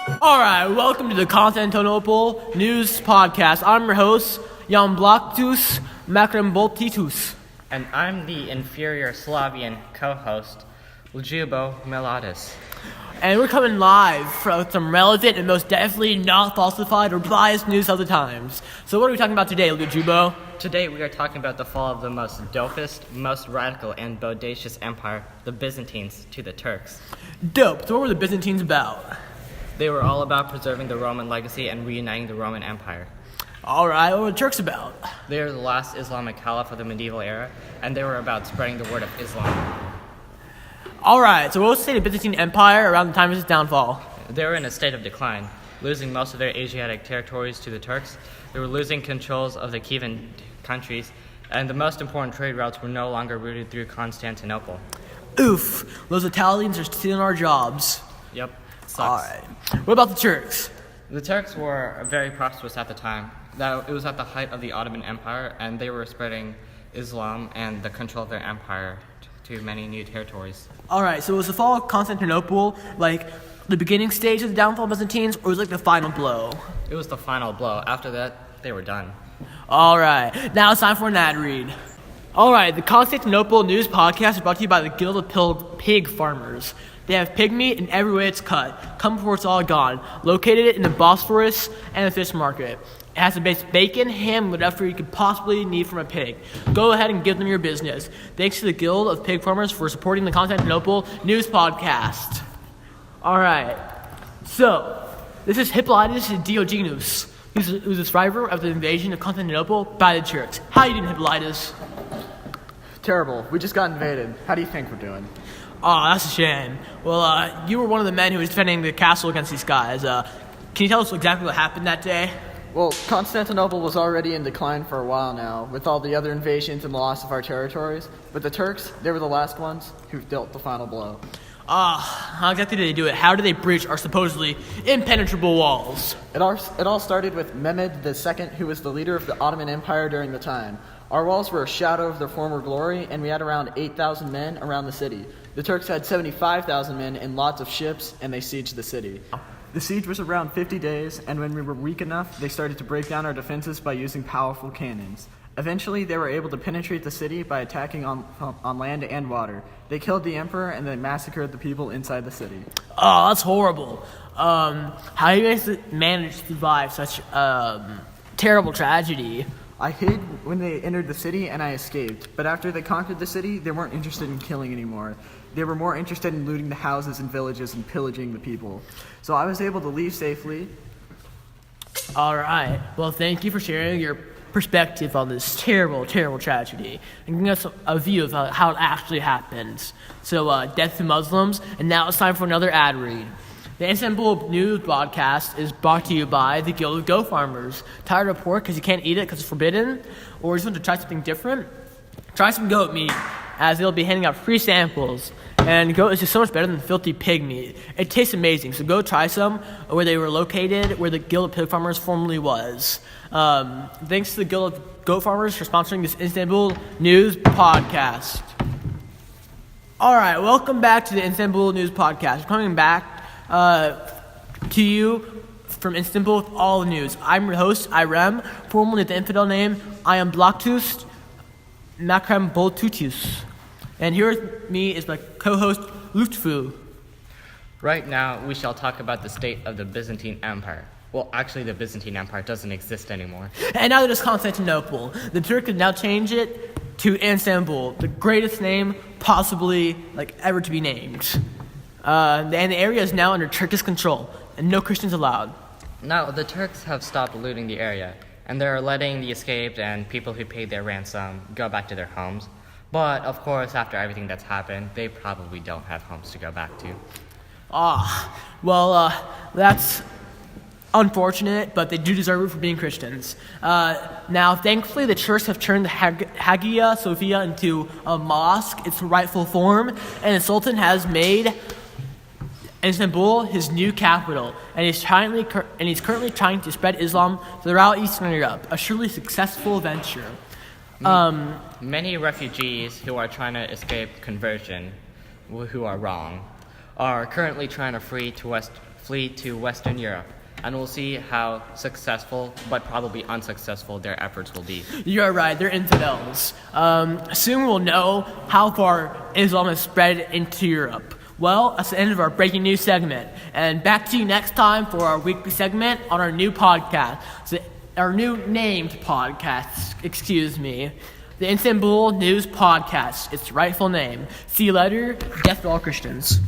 Alright, welcome to the Constantinople News Podcast. I'm your host, Jan Blaktus Makremboltitus. And I'm the inferior Slavian co-host, Ljubo Miladis. And we're coming live from some relevant and most definitely not falsified or biased news of the times. So what are we talking about today, Ljubo? Today we are talking about the fall of the most dopest, most radical, and bodacious empire, the Byzantines, to the Turks. Dope. So what were the Byzantines about? They were all about preserving the Roman legacy and reuniting the Roman Empire. Alright, what were the Turks about? They are the last Islamic caliph of the medieval era, and they were about spreading the word of Islam. Alright, so what was the state of the Byzantine Empire around the time of its downfall? They were in a state of decline, losing most of their Asiatic territories to the Turks. They were losing controls of the Kievan countries, and the most important trade routes were no longer routed through Constantinople. Oof, those Italians are stealing our jobs. Yep, sucks. Alright, what about the Turks? The Turks were very prosperous at the time. It was at the height of the Ottoman Empire, and they were spreading Islam and the control of their empire to many new territories. Alright, so was the fall of Constantinople like the beginning stage of the downfall of Byzantines, or was it like the final blow? It was the final blow. After that, they were done. Alright, now it's time for an ad read. Alright, the Constantinople News Podcast is brought to you by the Guild of Pig Farmers. They have pig meat in every way it's cut. Come before it's all gone. Located in the Bosphorus and the fish market. It has the best bacon, ham, whatever you could possibly need from a pig. Go ahead and give them your business. Thanks to the Guild of Pig Farmers for supporting the Constantinople News Podcast. Alright, so this is Hippolytus Diogenes, who's a survivor of the invasion of Constantinople by the Turks. How you doing, Hippolytus? Terrible. We just got invaded. How do you think we're doing? Oh, that's a shame. Well, you were one of the men who was defending the castle against these guys. Can you tell us exactly what happened that day? Well, Constantinople was already in decline for a while now, with all the other invasions and the loss of our territories. But the Turks, they were the last ones who dealt the final blow. How exactly did they do it? How did they breach our supposedly impenetrable walls? It all started with Mehmed II, who was the leader of the Ottoman Empire during the time. Our walls were a shadow of their former glory, and we had around 8,000 men around the city. The Turks had 75,000 men and lots of ships, and they sieged the city. The siege was around 50 days, and when we were weak enough, they started to break down our defenses by using powerful cannons. Eventually, they were able to penetrate the city by attacking on land and water. They killed the emperor, and they massacred the people inside the city. Oh, that's horrible. How do you guys manage to survive such terrible tragedy? I hid when they entered the city, and I escaped. But after they conquered the city, they weren't interested in killing anymore. They were more interested in looting the houses and villages and pillaging the people. So I was able to leave safely. All right. Well, thank you for sharing your perspective on this terrible, terrible tragedy and giving us a view of how it actually happened. So, death to Muslims. And now it's time for another ad read. The Istanbul News Podcast is brought to you by the Guild of Goat Farmers. Tired of pork because you can't eat it because it's forbidden? Or just want to try something different? Try some goat meat, as they'll be handing out free samples. And goat is just so much better than filthy pig meat. It tastes amazing, so go try some where they were located, where the Guild of Pig Farmers formerly was. Thanks to the Guild of Goat Farmers for sponsoring this Istanbul News Podcast. All right, welcome back to the Istanbul News Podcast. We're coming back to you from Istanbul with all the news. I'm your host, Irem, formerly the infidel name. I am Blaktus Makremboltitus. And here with me is my co-host, Lutfu. Right now, we shall talk about the state of the Byzantine Empire. Well, actually, the Byzantine Empire doesn't exist anymore. And now that it's Constantinople, the Turks can now change it to Istanbul, the greatest name possibly ever to be named. And the area is now under Turkish control, and no Christians allowed. Now, the Turks have stopped looting the area, and they're letting the escaped and people who paid their ransom go back to their homes. But, of course, after everything that's happened, they probably don't have homes to go back to. That's unfortunate, but they do deserve it for being Christians. Now, thankfully, the Turks have turned the Hagia Sophia into a mosque, its rightful form, and the Sultan has made Istanbul his new capital, and he's currently trying to spread Islam throughout Eastern Europe, a truly successful venture. Many refugees who are trying to escape conversion, who are wrong, are currently trying to flee to Western Europe, and we'll see how successful, but probably unsuccessful, their efforts will be. You're right, they're infidels. Soon we'll know how far Islam has spread into Europe. Well, that's the end of our breaking news segment. And back to you next time for our weekly segment on our new podcast. Our new named podcast, the Istanbul News Podcast. Its rightful name. See you later. Death to all Christians.